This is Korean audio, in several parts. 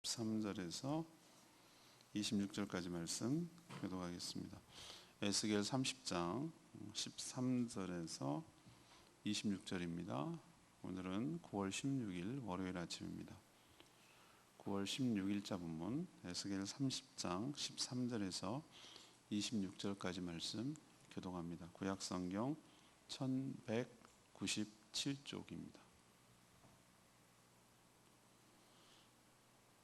13절에서 26절까지 말씀 교독하겠습니다. 에스겔 30장 13절에서 26절입니다. 오늘은 9월 16일 월요일 아침입니다. 9월 16일자 본문 에스겔 30장 13절에서 26절까지 말씀 교독합니다. 구약성경 1197쪽입니다.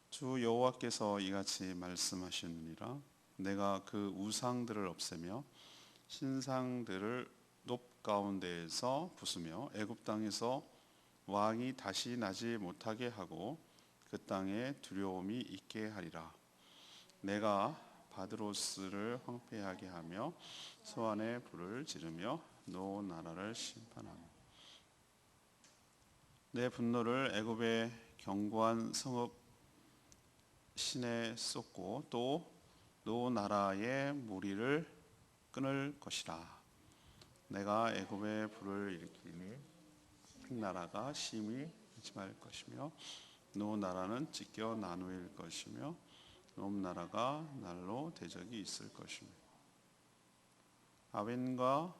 주 여호와께서 이같이 말씀하셨느니라. 내가 그 우상들을 없애며 신상들을 높 가운데에서 부수며 애굽 땅에서 왕이 다시 나지 못하게 하고 그 땅에 두려움이 있게 하리라. 내가 바드로스를 황폐하게 하며 소안에 불을 지르며 노 나라를 심판하며 내 분노를 애굽의 견고한 성읍 신에 쏟고 또 노 나라의 무리를 끊을 것이라. 내가 애굽에 불을 일으키니 나라가 심히 침할 것이며 노 나라는 찢겨 나누일 것이며 놈 나라가 날로 대적이 있을 것이며 아벤과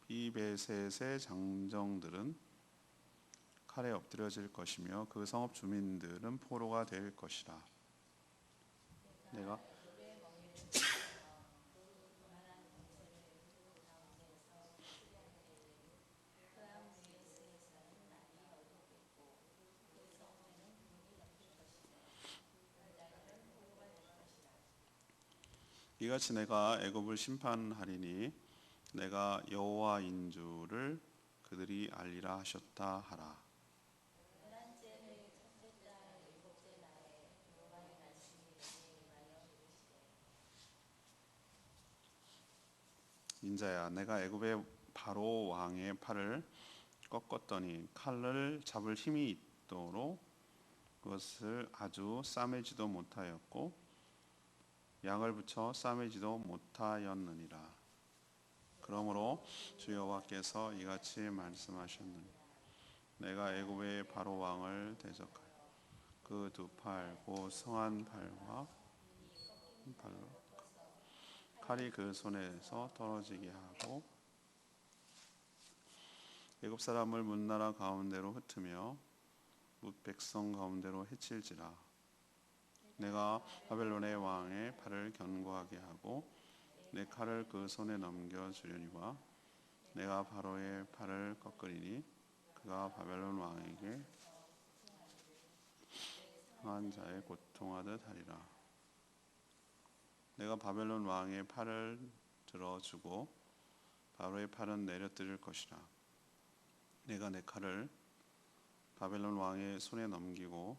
비베셋의 장정들은 칼에 엎드려질 것이며 그 성읍 주민들은 포로가 될 것이라. 내가 이같이 내가 애굽을 심판하리니 내가 여호와인 줄을 그들이 알리라 하셨다 하라. 인자야, 내가 애굽의 바로 왕의 팔을 꺾었더니 칼을 잡을 힘이 있도록 그것을 아주 싸매지도 못하였고 양을 붙여 싸매지도 못하였느니라. 그러므로 주 여호와께서 이같이 말씀하셨느니 내가 애굽의 바로 왕을 대적하여 그 두 팔 곧 성한 팔과 발로 칼이 그 손에서 떨어지게 하고 애굽 사람을 문나라 가운데로 흩으며 뭇 백성 가운데로 해칠지라. 내가 바벨론의 왕의 팔을 견고하게 하고 내 칼을 그 손에 넘겨 주려니와 내가 바로의 팔을 꺾으리니 그가 바벨론 왕에게 상한 자의 고통하듯 하리라. 내가 바벨론 왕의 팔을 들어주고 바로의 팔은 내려뜨릴 것이라. 내가 내 칼을 바벨론 왕의 손에 넘기고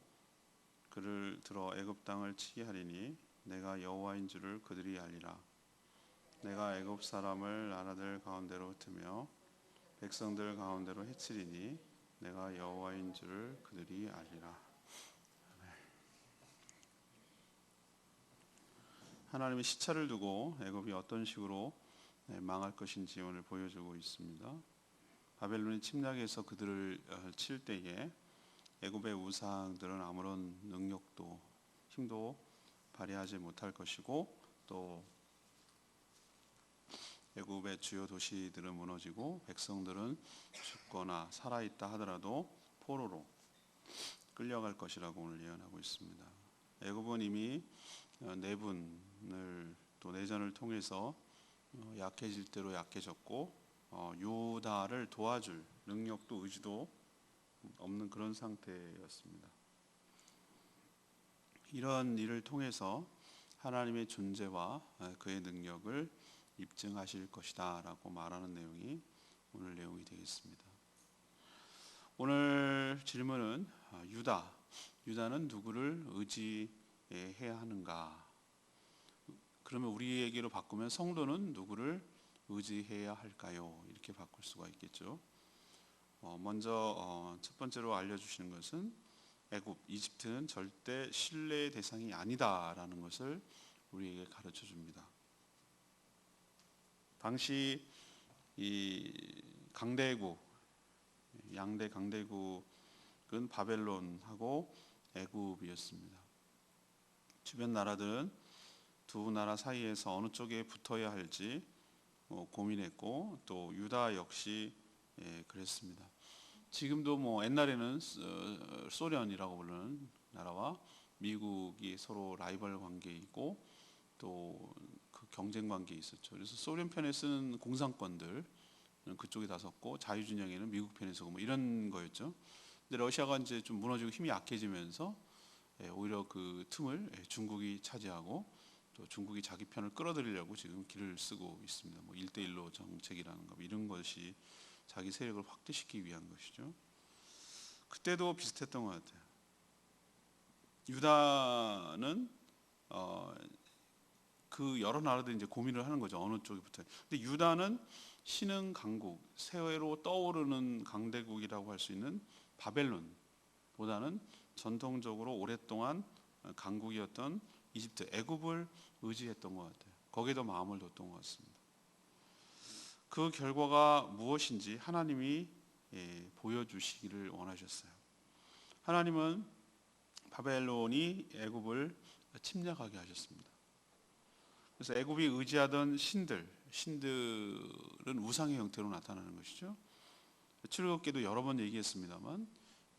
그를 들어 애굽 땅을 치게 하리니 내가 여호와인 줄을 그들이 알리라. 내가 애굽 사람을 나라들 가운데로 흩으며 백성들 가운데로 해치리니 내가 여호와인 줄을 그들이 알리라. 하나님이 시차를 두고 애굽이 어떤 식으로 망할 것인지 오늘 보여주고 있습니다. 바벨론이 침략해서 그들을 칠 때에 애굽의 우상들은 아무런 능력도 힘도 발휘하지 못할 것이고 또 애굽의 주요 도시들은 무너지고 백성들은 죽거나 살아있다 하더라도 포로로 끌려갈 것이라고 오늘 예언하고 있습니다. 애굽은 이미 내분을 또 내전을 통해서 약해질 대로 약해졌고 유다를 도와줄 능력도 의지도 없는 그런 상태였습니다. 이런 일을 통해서 하나님의 존재와 그의 능력을 입증하실 것이다 라고 말하는 내용이 오늘 내용이 되겠습니다. 오늘 질문은 유다는 누구를 의지해야 하는가? 그러면 우리에게로 바꾸면 성도는 누구를 의지해야 할까요? 이렇게 바꿀 수가 있겠죠. 먼저 첫 번째로 알려주시는 것은 애굽, 이집트는 절대 신뢰의 대상이 아니다라는 것을 우리에게 가르쳐 줍니다. 당시 이 강대국, 양대 강대국은 바벨론하고 애굽이었습니다. 주변 나라들은 두 나라 사이에서 어느 쪽에 붙어야 할지 고민했고, 또 유다 역시 그랬습니다. 지금도 옛날에는 소련이라고 부르는 나라와 미국이 서로 라이벌 관계이고 또 그 경쟁 관계에 있었죠. 그래서 소련 편에 쓰는 공산권들 그쪽에 다 섰고, 자유진영에는 미국 편에 서고 이런 거였죠. 근데 러시아가 이제 좀 무너지고 힘이 약해지면서 오히려 그 틈을 중국이 차지하고, 또 중국이 자기 편을 끌어들이려고 지금 길을 쓰고 있습니다. 1대1로 정책이라는 거 이런 것이 자기 세력을 확대시키기 위한 것이죠. 그때도 비슷했던 것 같아요. 유다는 그 여러 나라들이 이제 고민을 하는 거죠. 어느 쪽에 붙어요. 근데 유다는 신흥 강국, 새로 떠오르는 강대국이라고 할 수 있는 바벨론보다는 전통적으로 오랫동안 강국이었던 이집트, 애굽을 의지했던 것 같아요. 거기에 더 마음을 뒀던 것 같습니다. 그 결과가 무엇인지 하나님이 보여주시기를 원하셨어요. 하나님은 바벨론이 애굽을 침략하게 하셨습니다. 그래서 애굽이 의지하던 신들은 우상의 형태로 나타나는 것이죠. 출애굽기도 여러 번 얘기했습니다만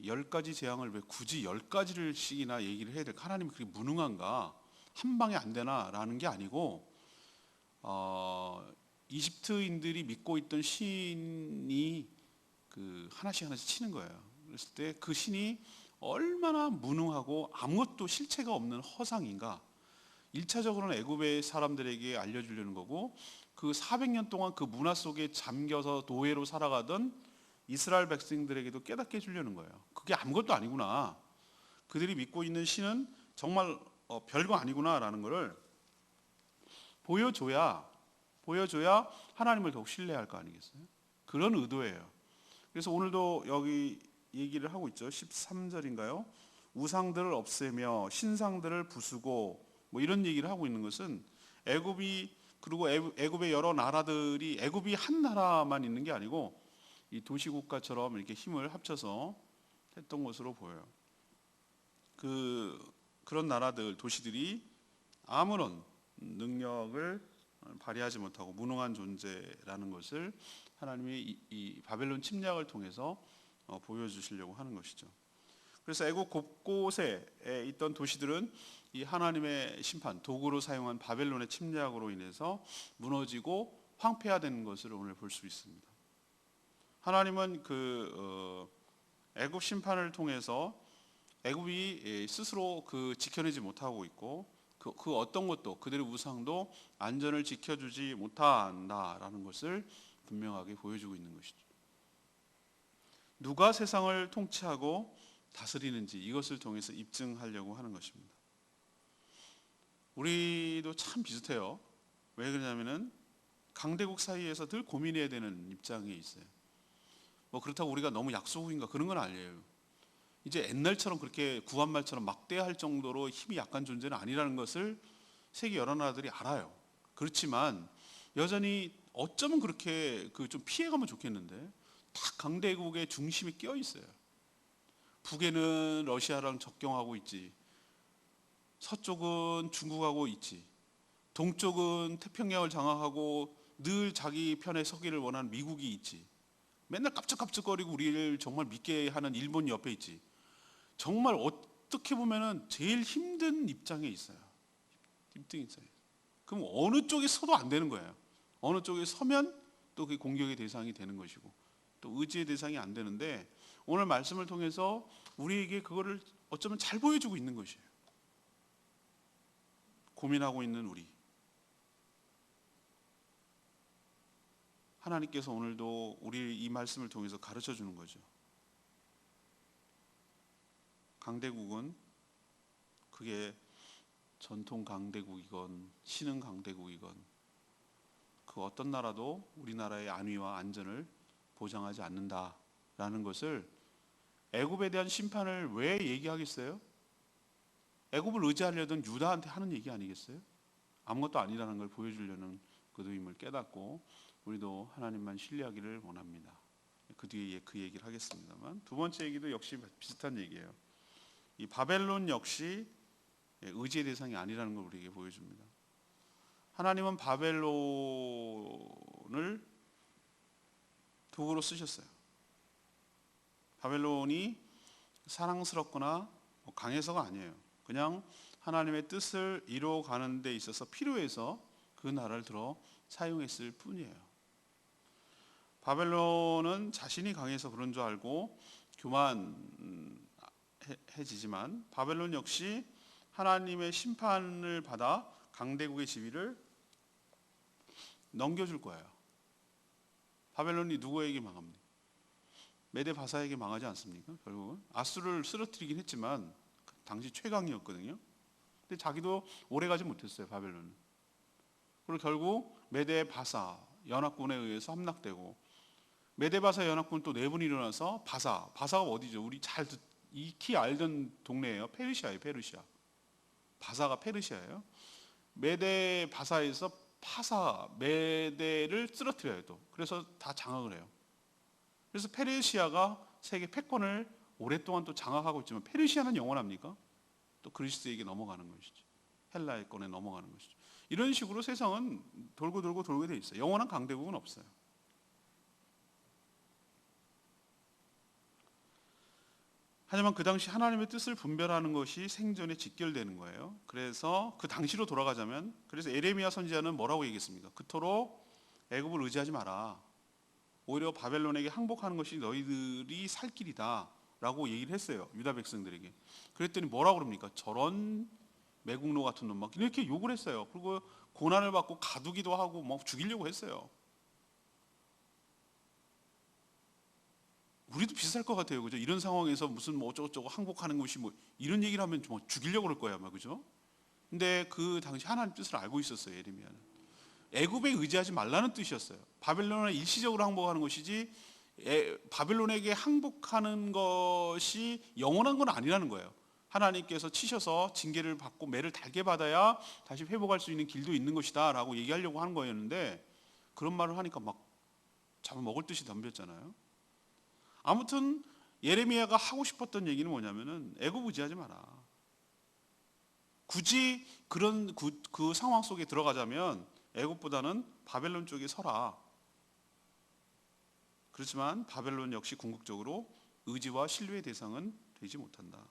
10가지 재앙을 왜 굳이 10가지씩이나 얘기를 해야 될까? 하나님이 그렇게 무능한가? 한 방에 안 되나라는 게 아니고, 이집트인들이 믿고 있던 신이 그 하나씩 치는 거예요. 그랬을 때 그 신이 얼마나 무능하고 아무것도 실체가 없는 허상인가? 1차적으로는 애굽의 사람들에게 알려주려는 거고, 그 400년 동안 그 문화 속에 잠겨서 노예로 살아가던 이스라엘 백성들에게도 깨닫게 해주려는 거예요. 그게 아무것도 아니구나. 그들이 믿고 있는 신은 정말 별거 아니구나라는 것을 보여줘야 하나님을 더욱 신뢰할 거 아니겠어요? 그런 의도예요. 그래서 오늘도 여기 얘기를 하고 있죠. 13절인가요? 우상들을 없애며 신상들을 부수고 이런 얘기를 하고 있는 것은 애굽이, 그리고 애굽의 여러 나라들이, 애굽이 한 나라만 있는 게 아니고 이 도시국가처럼 이렇게 힘을 합쳐서 했던 것으로 보여요. 그런 나라들, 도시들이 아무런 능력을 발휘하지 못하고 무능한 존재라는 것을 하나님이 이 바벨론 침략을 통해서 보여주시려고 하는 것이죠. 그래서 애국 곳곳에 있던 도시들은 이 하나님의 심판, 도구로 사용한 바벨론의 침략으로 인해서 무너지고 황폐화된 것을 오늘 볼 수 있습니다. 하나님은 애굽 심판을 통해서 애굽이 스스로 지켜내지 못하고 있고, 그 어떤 것도, 그들의 우상도 안전을 지켜주지 못한다라는 것을 분명하게 보여주고 있는 것이죠. 누가 세상을 통치하고 다스리는지 이것을 통해서 입증하려고 하는 것입니다. 우리도 참 비슷해요. 왜 그러냐면은 강대국 사이에서 늘 고민해야 되는 입장에 있어요. 그렇다고 우리가 너무 약소국인가 그런 건 아니에요. 이제 옛날처럼 그렇게 구한말처럼 막대할 정도로 힘이 약한 존재는 아니라는 것을 세계 여러 나라들이 알아요. 그렇지만 여전히 어쩌면 그렇게 좀 피해가면 좋겠는데, 다 강대국의 중심에 끼어 있어요. 북에는 러시아랑 접경하고 있지, 서쪽은 중국하고 있지, 동쪽은 태평양을 장악하고 늘 자기 편에 서기를 원하는 미국이 있지, 맨날 깝죽깝죽거리고 우리를 정말 믿게 하는 일본이 옆에 있지. 정말 어떻게 보면은 제일 힘든 입장에 있어요. 힘든 입장에. 그럼 어느 쪽에 서도 안 되는 거예요. 어느 쪽에 서면 또 그게 공격의 대상이 되는 것이고, 또 의지의 대상이 안 되는데, 오늘 말씀을 통해서 우리에게 그거를 어쩌면 잘 보여주고 있는 것이에요. 고민하고 있는 우리, 하나님께서 오늘도 우리 이 말씀을 통해서 가르쳐 주는 거죠. 강대국은 그게 전통 강대국이건 신흥 강대국이건 그 어떤 나라도 우리나라의 안위와 안전을 보장하지 않는다라는 것을, 애굽에 대한 심판을 왜 얘기하겠어요? 애굽을 의지하려던 유다한테 하는 얘기 아니겠어요? 아무것도 아니라는 걸 보여주려는 그도임을 깨닫고 우리도 하나님만 신뢰하기를 원합니다. 그 뒤에 그 얘기를 하겠습니다만, 두 번째 얘기도 역시 비슷한 얘기예요. 이 바벨론 역시 의지의 대상이 아니라는 걸 우리에게 보여줍니다. 하나님은 바벨론을 도구로 쓰셨어요. 바벨론이 사랑스럽거나 강해서가 아니에요. 그냥 하나님의 뜻을 이루어가는 데 있어서 필요해서 그 나라를 들어 사용했을 뿐이에요. 바벨론은 자신이 강해서 그런 줄 알고 교만해지지만 바벨론 역시 하나님의 심판을 받아 강대국의 지위를 넘겨줄 거예요. 바벨론이 누구에게 망합니까? 메데 바사에게 망하지 않습니까? 결국은 아수르를 쓰러뜨리긴 했지만 당시 최강이었거든요. 근데 자기도 오래가지 못했어요. 바벨론은. 그리고 결국 메데 바사 연합군에 의해서 함락되고, 메데 바사 연합군 또 네 분이 일어나서 바사가 어디죠? 우리 잘 익히 알던 동네예요. 페르시아예요. 페르시아. 바사가 페르시아예요. 메데 바사에서 메데를 쓰러뜨려요. 또 그래서 다 장악을 해요. 그래서 페르시아가 세계 패권을 오랫동안 또 장악하고 있지만 페르시아는 영원합니까? 또 그리스에게 넘어가는 것이죠. 헬라의 권에 넘어가는 것이죠. 이런 식으로 세상은 돌고 돼 있어요. 영원한 강대국은 없어요. 하지만 그 당시 하나님의 뜻을 분별하는 것이 생존에 직결되는 거예요. 그래서 그 당시로 돌아가자면, 그래서 에레미야 선지자는 뭐라고 얘기했습니까? 그토록 애굽을 의지하지 마라. 오히려 바벨론에게 항복하는 것이 너희들이 살 길이다 라고 얘기를 했어요. 유다 백성들에게. 그랬더니 뭐라고 그럽니까? 저런 매국노 같은 놈 막 이렇게 욕을 했어요. 그리고 고난을 받고 가두기도 하고 막 죽이려고 했어요. 우리도 비슷할 것 같아요. 그죠? 이런 상황에서 무슨 뭐 어쩌고저쩌고 항복하는 것이 뭐 이런 얘기를 하면 뭐 죽이려고 그럴 거야, 아마. 그죠? 근데 그 당시 하나님 뜻을 알고 있었어요. 예레미야는. 애굽에 의지하지 말라는 뜻이었어요. 바벨론에 일시적으로 항복하는 것이지 바벨론에게 항복하는 것이 영원한 건 아니라는 거예요. 하나님께서 치셔서 징계를 받고 매를 달게 받아야 다시 회복할 수 있는 길도 있는 것이다 라고 얘기하려고 하는 거였는데, 그런 말을 하니까 막 잡아먹을 듯이 덤볐잖아요. 아무튼 예레미야가 하고 싶었던 얘기는 뭐냐면은 애굽 의지하지 마라. 굳이 그런 그 상황 속에 들어가자면 애굽보다는 바벨론 쪽에 서라. 그렇지만 바벨론 역시 궁극적으로 의지와 신뢰의 대상은 되지 못한다.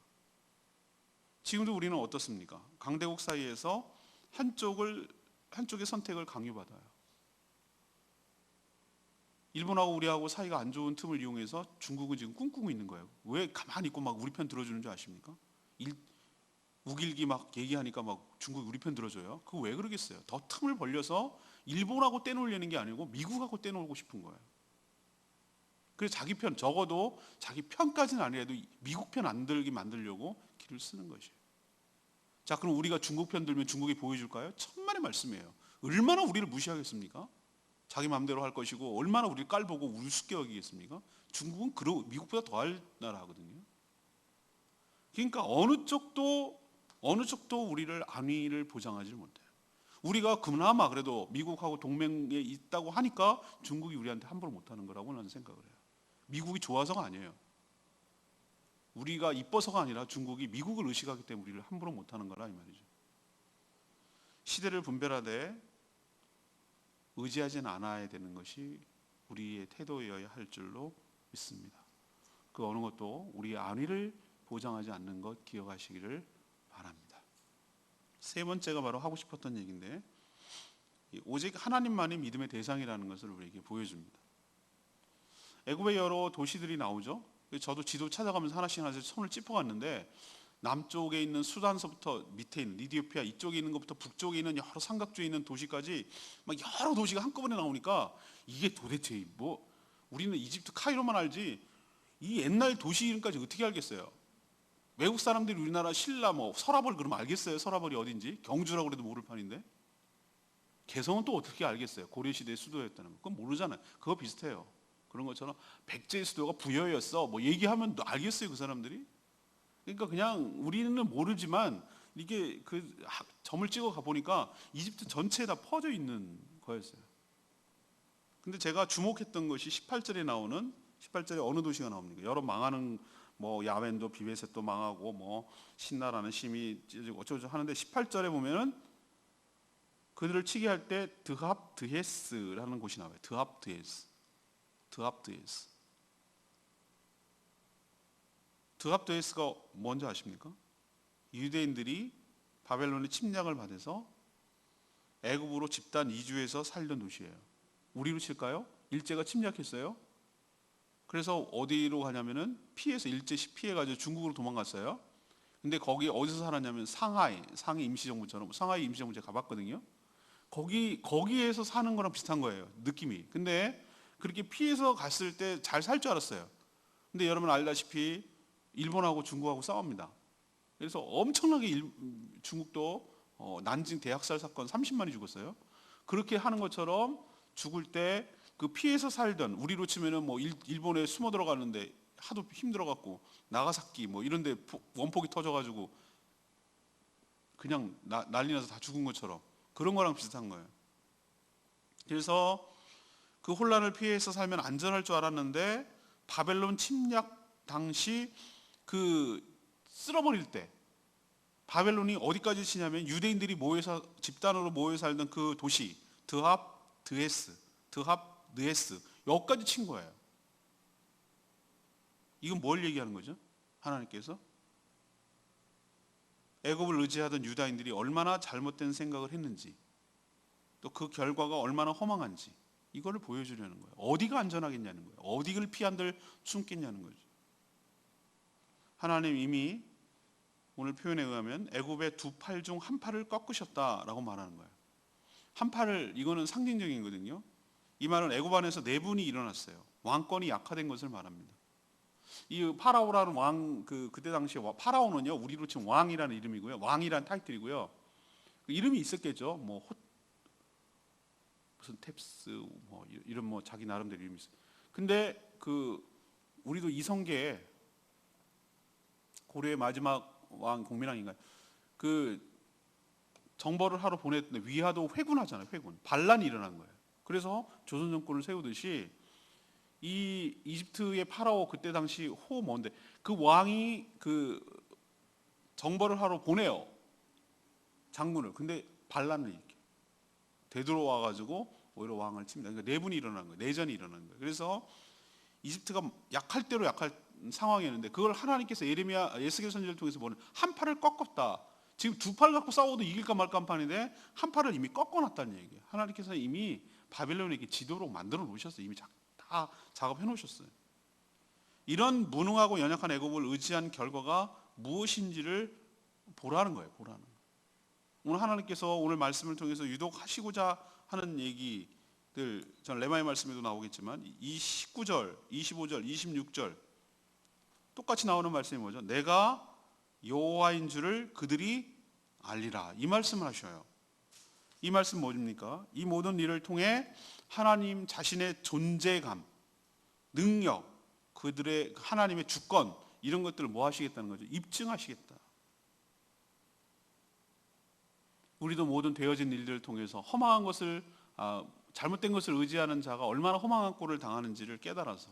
지금도 우리는 어떻습니까? 강대국 사이에서 한쪽의 선택을 강요받아요. 일본하고 우리하고 사이가 안 좋은 틈을 이용해서 중국은 지금 꿍꿍 있는 거예요. 왜 가만히 있고 막 우리 편 들어주는 줄 아십니까? 우길기 막 얘기하니까 막 중국이 우리 편 들어줘요. 그거 왜 그러겠어요? 더 틈을 벌려서 일본하고 떼놓으려는 게 아니고 미국하고 떼놓고 싶은 거예요. 그래서 자기 편, 적어도 자기 편까지는 아니라도 미국 편 안 들게 만들려고 길을 쓰는 것이에요. 자, 그럼 우리가 중국 편 들면 중국이 보여줄까요? 천만의 말씀이에요. 얼마나 우리를 무시하겠습니까? 자기 마음대로 할 것이고 얼마나 우리를 깔보고 우습게 여기겠습니까? 중국은 미국보다 더할 나라거든요. 그러니까 어느 쪽도 우리를 안위를 보장하지 못해요. 우리가 그나마 그래도 미국하고 동맹에 있다고 하니까 중국이 우리한테 함부로 못하는 거라고 나는 생각을 해요. 미국이 좋아서가 아니에요. 우리가 이뻐서가 아니라 중국이 미국을 의식하기 때문에 우리를 함부로 못하는 거라 이 말이죠. 시대를 분별하되 의지하지는 않아야 되는 것이 우리의 태도여야 할 줄로 믿습니다. 그 어느 것도 우리의 안위를 보장하지 않는 것 기억하시기를 바랍니다. 세 번째가 바로 하고 싶었던 얘기인데, 오직 하나님만이 믿음의 대상이라는 것을 우리에게 보여줍니다. 애굽의 여러 도시들이 나오죠. 저도 지도 찾아가면서 하나씩 손을 짚어갔는데, 남쪽에 있는 수단서부터 밑에 있는 이디오피아 이쪽에 있는 것부터 북쪽에 있는 여러 삼각주에 있는 도시까지 막 여러 도시가 한꺼번에 나오니까 이게 도대체 뭐, 우리는 이집트 카이로만 알지 이 옛날 도시 이름까지 어떻게 알겠어요? 외국 사람들이 우리나라 신라 뭐 서라벌 그러면 알겠어요? 서라벌이 어딘지? 경주라고 그래도 모를 판인데. 개성은 또 어떻게 알겠어요? 고려시대의 수도였다는 거. 그건 모르잖아요. 그거 비슷해요. 그런 것처럼 백제의 수도가 부여였어 뭐 얘기하면 알겠어요, 그 사람들이? 그러니까 그냥 우리는 모르지만 이게 그 점을 찍어 가 보니까 이집트 전체에 다 퍼져 있는 거였어요. 근데 제가 주목했던 것이 18절에 나오는, 18절에 어느 도시가 나옵니까? 여러 망하는 뭐 야웬도 비베셋도 망하고 뭐 신나라는 심이 찢어지고 어쩌고 하는데 18절에 보면은 그들을 치게 할 때 드합 드헤스라는 곳이 나와요. 드합 드헤스. 드합 드헤스. 드합 드헤스가 뭔지 아십니까? 유대인들이 바벨론의 침략을 받아서 애굽으로 집단 이주해서 살던 도시예요. 우리로 칠까요? 일제가 침략했어요. 그래서 어디로 가냐면은 일제 피해가지고 중국으로 도망갔어요. 근데 거기 어디서 살았냐면 상하이 임시정부처럼 상하이 임시정부 제가 가봤거든요. 거기에서 사는 거랑 비슷한 거예요. 느낌이. 근데 그렇게 피해서 갔을 때 잘 살 줄 알았어요. 근데 여러분 알다시피 일본하고 중국하고 싸웁니다. 그래서 엄청나게 중국도 난징 대학살 사건 30만이 죽었어요. 그렇게 하는 것처럼 죽을 때 그 피해서 살던 우리로 치면은 뭐 일본에 숨어 들어가는데 하도 힘들어갖고 나가사키 뭐 이런데 원폭이 터져가지고 그냥 난리 나서 다 죽은 것처럼 그런 거랑 비슷한 거예요. 그래서 그 혼란을 피해서 살면 안전할 줄 알았는데 바벨론 침략 당시 그 쓸어버릴 때 바벨론이 어디까지 치냐면 유대인들이 모여서 집단으로 모여 살던 그 도시 드합 드헤스 여기까지 친 거예요. 이건 뭘 얘기하는 거죠? 하나님께서 애굽을 의지하던 유다인들이 얼마나 잘못된 생각을 했는지 또 그 결과가 얼마나 허망한지 이거를 보여주려는 거예요. 어디가 안전하겠냐는 거예요. 어디를 피한들 숨겠냐는 거죠. 하나님 이미 오늘 표현에 의하면 애굽의 두 팔 중 한 팔을 꺾으셨다라고 말하는 거예요. 한 팔을 이거는 상징적인 거거든요. 이 말은 애굽 안에서 내분이 일어났어요. 왕권이 약화된 것을 말합니다. 이 파라오라는 왕 그때 당시에 파라오는요 우리로 치면 왕이라는 이름이고요. 왕이라는 타이틀이고요. 그 이름이 있었겠죠. 뭐 무슨 탭스 뭐 이런 뭐 자기 나름대로 이름이 있어요. 근데 그 우리도 이성계에 고려의 마지막 왕 공민왕인가요? 그 정벌을 하러 보냈는데 위화도 회군하잖아요. 회군 반란이 일어난 거예요. 그래서 조선 정권을 세우듯이 이 이집트의 파라오 그때 당시 뭔데 그 왕이 그 정벌을 하러 보내요. 장군을. 근데 반란을 일으켜. 되돌아와 가지고 오히려 왕을 칩니다. 그러니까 내분이 일어난 거예요. 내전이 일어난 거예요. 그래서 이집트가 약할 대로 약할 상황이었는데 그걸 하나님께서 예스겔 선지자를 통해서 보는 한 팔을 꺾었다. 지금 두 팔 갖고 싸워도 이길까 말까 한 판인데 한 팔을 이미 꺾어놨다는 얘기예요. 하나님께서 이미 바벨론에게 지도로 만들어 놓으셨어요. 이미 다 작업해 놓으셨어요. 이런 무능하고 연약한 애굽을 의지한 결과가 무엇인지를 보라는 거예요. 보라는. 오늘 하나님께서 오늘 말씀을 통해서 유독 하시고자 하는 얘기들 전 레마의 말씀에도 나오겠지만 이 19절, 25절, 26절 똑같이 나오는 말씀이 뭐죠? 내가 여호와인 줄을 그들이 알리라. 이 말씀을 하셔요. 이 말씀 뭡니까? 이 모든 일을 통해 하나님 자신의 존재감, 능력, 그들의 하나님의 주권 이런 것들을 뭐 하시겠다는 거죠? 입증하시겠다. 우리도 모든 되어진 일들을 통해서 허망한 것을 잘못된 것을 의지하는 자가 얼마나 허망한 꼴을 당하는지를 깨달아서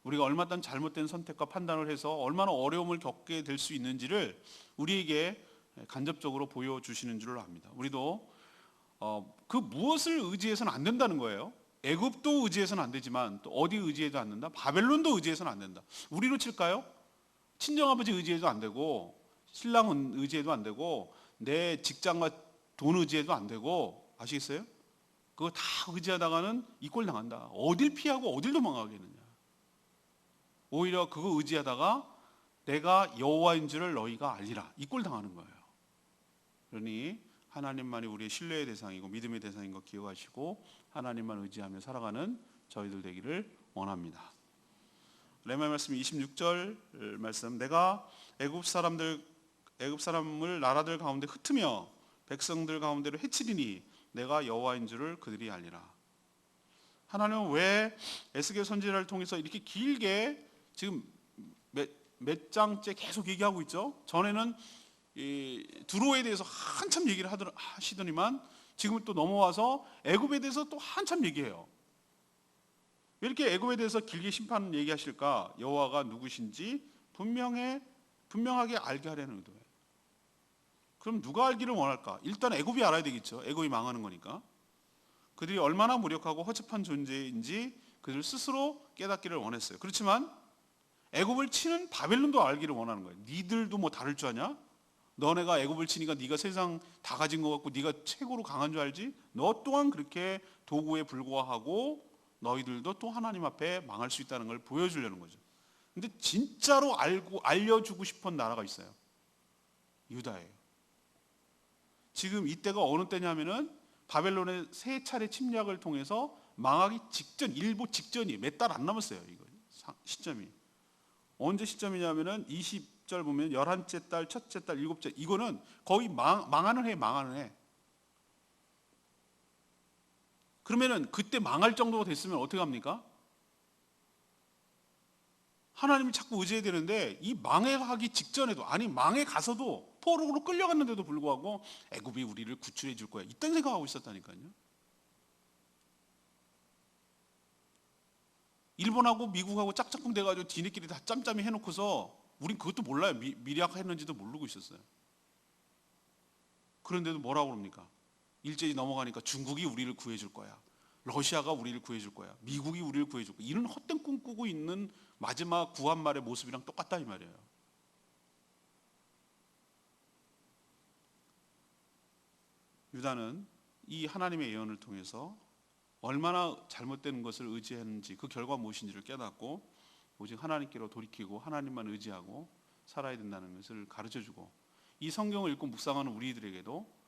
우리가 얼마나 잘못된 선택과 판단을 해서 얼마나 어려움을 겪게 될 수 있는지를 우리에게 간접적으로 보여주시는 줄을 압니다. 우리도 그 무엇을 의지해서는 안 된다는 거예요. 애굽도 의지해서는 안 되지만 또 어디 의지해도 안 된다. 바벨론도 의지해서는 안 된다. 우리로 칠까요? 친정아버지 의지해도 안 되고 신랑은 의지해도 안 되고 내 직장과 돈 의지해도 안 되고 아시겠어요? 그거 다 의지하다가는 이 꼴 당한다. 어딜 피하고 어딜 도망가겠느냐. 오히려 그거 의지하다가 내가 여호와인 줄을 너희가 알리라. 이 꼴 당하는 거예요. 그러니 하나님만이 우리의 신뢰의 대상이고 믿음의 대상인 것 기억하시고 하나님만 의지하며 살아가는 저희들 되기를 원합니다. 레마 말씀 26절 말씀 내가 애굽 사람을 나라들 가운데 흩으며 백성들 가운데로 해치리니 내가 여호와인 줄을 그들이 알리라. 하나님은 왜 에스겔 선지자를 통해서 이렇게 길게 지금 몇 장째 계속 얘기하고 있죠? 전에는 두로에 대해서 한참 얘기를 하시더니만 지금은 또 넘어와서 애굽에 대해서 또 한참 얘기해요. 왜 이렇게 애굽에 대해서 길게 심판 얘기하실까? 여호와가 누구신지 분명하게 알게 하려는 의도예요. 그럼 누가 알기를 원할까? 일단 애굽이 알아야 되겠죠. 애굽이 망하는 거니까. 그들이 얼마나 무력하고 허접한 존재인지 그들 스스로 깨닫기를 원했어요. 그렇지만 애굽을 치는 바벨론도 알기를 원하는 거예요. 니들도 뭐 다를 줄 아냐? 너네가 애굽을 치니까 네가 세상 다 가진 것 같고 네가 최고로 강한 줄 알지? 너 또한 그렇게 도구에 불과하고 너희들도 또 하나님 앞에 망할 수 있다는 걸 보여주려는 거죠. 근데 진짜로 알려주고 싶은 나라가 있어요. 유다예요. 지금 이때가 어느 때냐면은 바벨론의 세 차례 침략을 통해서 망하기 직전, 일보 직전이 몇 달 안 남았어요. 이거 시점이. 언제 시점이냐면은 20절 보면 11째 달, 첫째 달, 일곱째, 이거는 거의 망하는 해. 그러면은 그때 망할 정도가 됐으면 어떻게 합니까? 하나님을 자꾸 의지해야 되는데 이 망해가기 직전에도, 아니 망해 가서도 포로로 끌려갔는데도 불구하고 애굽이 우리를 구출해 줄 거야, 이딴 생각하고 있었다니까요. 일본하고 미국하고 짝짝꿍 돼가지고 뒤늦끼리 다 짬짬이 해놓고서 우린 그것도 몰라요. 미략했는지도 모르고 있었어요. 그런데도 뭐라고 그럽니까? 일제히 넘어가니까 중국이 우리를 구해줄 거야, 러시아가 우리를 구해줄 거야, 미국이 우리를 구해줄 거야, 이런 헛된 꿈 꾸고 있는 마지막 구한말의 모습이랑 똑같다 이 말이에요. 유다는 이 하나님의 예언을 통해서 얼마나 잘못된 것을 의지했는지, 그 결과 무엇인지를 깨닫고 오직 하나님께로 돌이키고 하나님만 의지하고 살아야 된다는 것을 가르쳐주고, 이 성경을 읽고 묵상하는 우리들에게도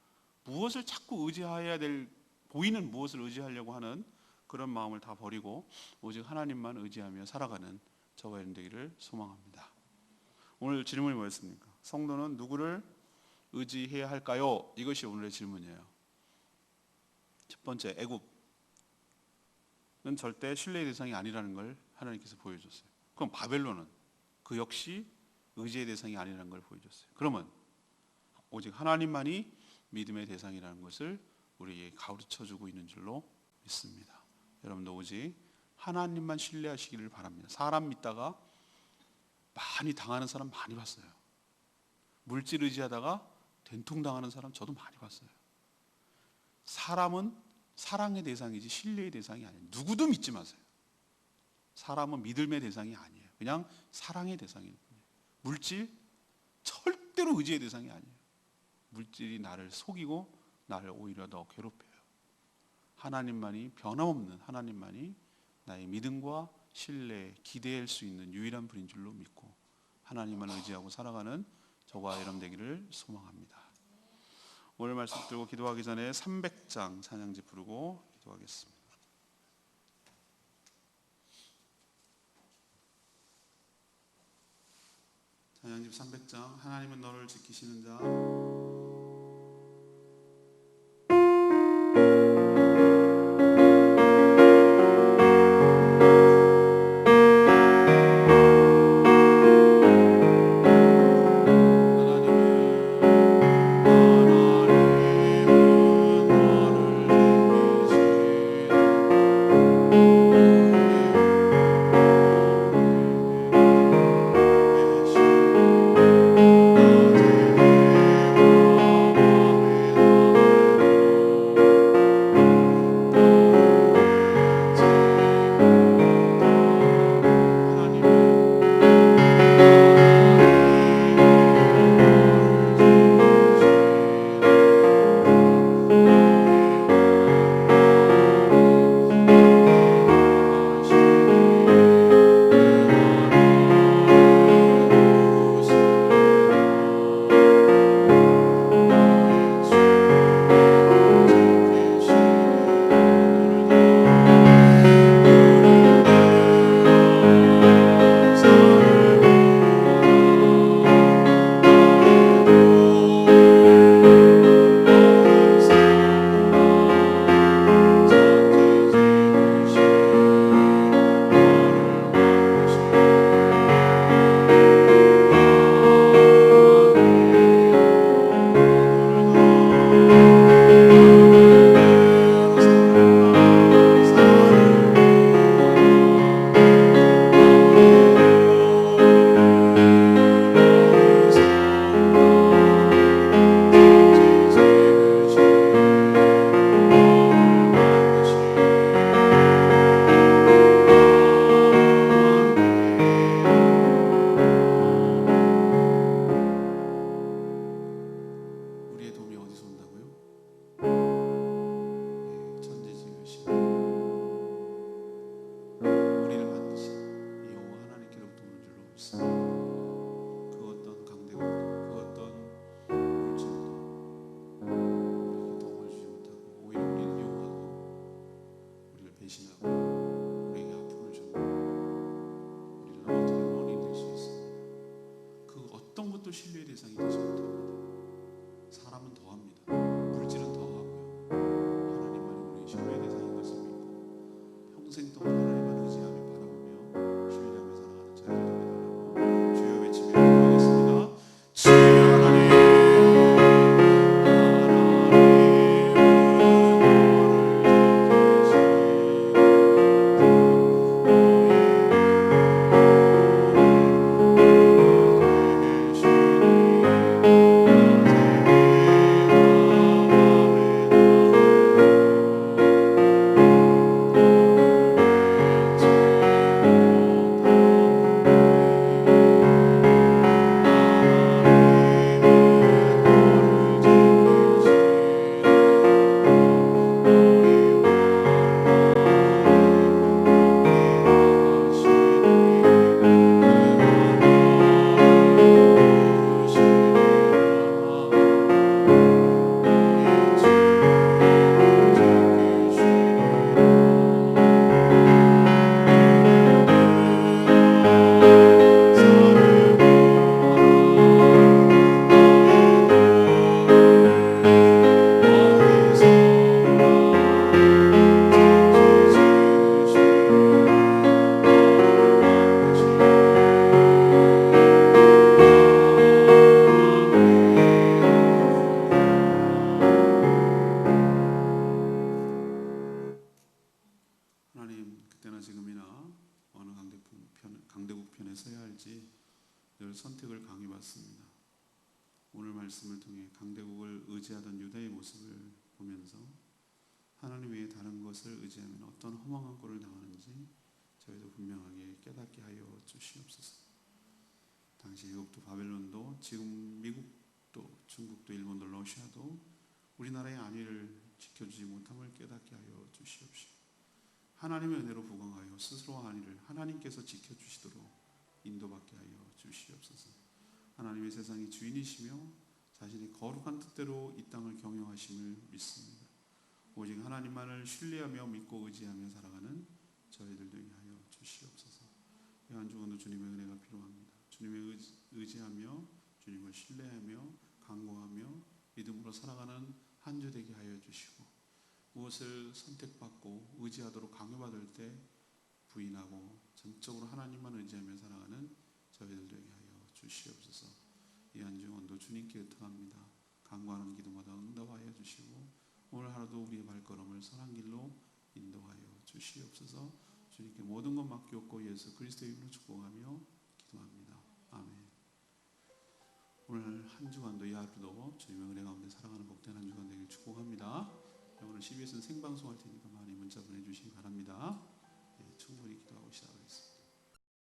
무엇을 자꾸 의지해야 될, 보이는 무엇을 의지하려고 하는 그런 마음을 다 버리고 오직 하나님만 의지하며 살아가는 저와 여러분 되기를 소망합니다. 오늘 질문이 뭐였습니까? 성도는 누구를 의지해야 할까요? 이것이 오늘의 질문이에요. 첫 번째, 애굽은 절대 신뢰의 대상이 아니라는 걸 하나님께서 보여줬어요. 그럼 바벨론은 그 역시 의지의 대상이 아니라는 걸 보여줬어요. 그러면 오직 하나님만이 믿음의 대상이라는 것을 우리에게 가르쳐주고 있는 줄로 믿습니다. 여러분도 오직 하나님만 신뢰하시기를 바랍니다. 사람 믿다가 많이 당하는 사람 많이 봤어요. 물질 의지하다가 된통당하는 사람 저도 많이 봤어요. 사람은 사랑의 대상이지 신뢰의 대상이 아니에요. 누구도 믿지 마세요. 사람은 믿음의 대상이 아니에요. 그냥 사랑의 대상이에요. 물질 절대로 의지의 대상이 아니에요. 물질이 나를 속이고 나를 오히려 더 괴롭혀요. 하나님만이, 변함없는 하나님만이 나의 믿음과 신뢰, 기대할 수 있는 유일한 분인 줄로 믿고 하나님만 의지하고 살아가는 저와 여러분 되기를 소망합니다. 오늘 말씀 들고 기도하기 전에 300장 찬양지 부르고 기도하겠습니다. 찬양집 300장. 하나님은 너를 지키시는 자. 대상이 되지 못합니다. 사람은 더합니다. 물질은 더하고요. 하나님만이 우리의 신뢰의 대상인 것을 믿고 평생 동안 하나님만 의지하며 바라보며 신뢰하며 살아가는 저희들 되게 달라고 주여 외치며 기도하겠습니다. 주여 강대국 편에 서야 할지 늘 선택을 강요받습니다. 오늘 말씀을 통해 강대국을 의지하던 유다의 모습을 보면서 하나님 외에 다른 것을 의지하면 어떤 허망한 꼴을 당하는지 저희도 분명하게 깨닫게 하여 주시옵소서. 당시 애국도 바벨론도 지금 미국도 중국도 일본도 러시아도 우리나라의 안위를 지켜주지 못함을 깨닫게 하여 주시옵시고 하나님의 은혜로 부강하여 스스로 안위를 하나님께서 지켜주시도록 인도받게 하여 주시옵소서. 하나님의 세상의 주인이시며 자신의 거룩한 뜻대로 이 땅을 경영하심을 믿습니다. 오직 하나님만을 신뢰하며 믿고 의지하며 살아가는 저희들 되게 하여 주시옵소서. 이 한 주간도 주님의 은혜가 필요합니다. 주님의 의지하며 주님을 신뢰하며 간구하며 믿음으로 살아가는 한 주 되게 하여 주시고 무엇을 선택받고 의지하도록 강요받을 때 부인하고 전적으로 하나님만 의지하며 살아가는 저희들 되게 하여 주시옵소서. 이 한 주 원도 주님께 의탁합니다. 간구하는 기도마다 응답하여 주시고 오늘 하루도 우리의 발걸음을 선한 길로 인도하여 주시옵소서. 주님께 모든 것 맡기옵고 예수 그리스도의 이름으로 축복하며 기도합니다. 아멘. 오늘 한 주간도 이 하루도 주님의 은혜 가운데 살아가는 복된 한 주간 되길 축복합니다. 오늘 CBS는 생방송할 테니까 많이 문자 보내주시기 바랍니다. 네, 충분히 기도하고 시작하겠습니다.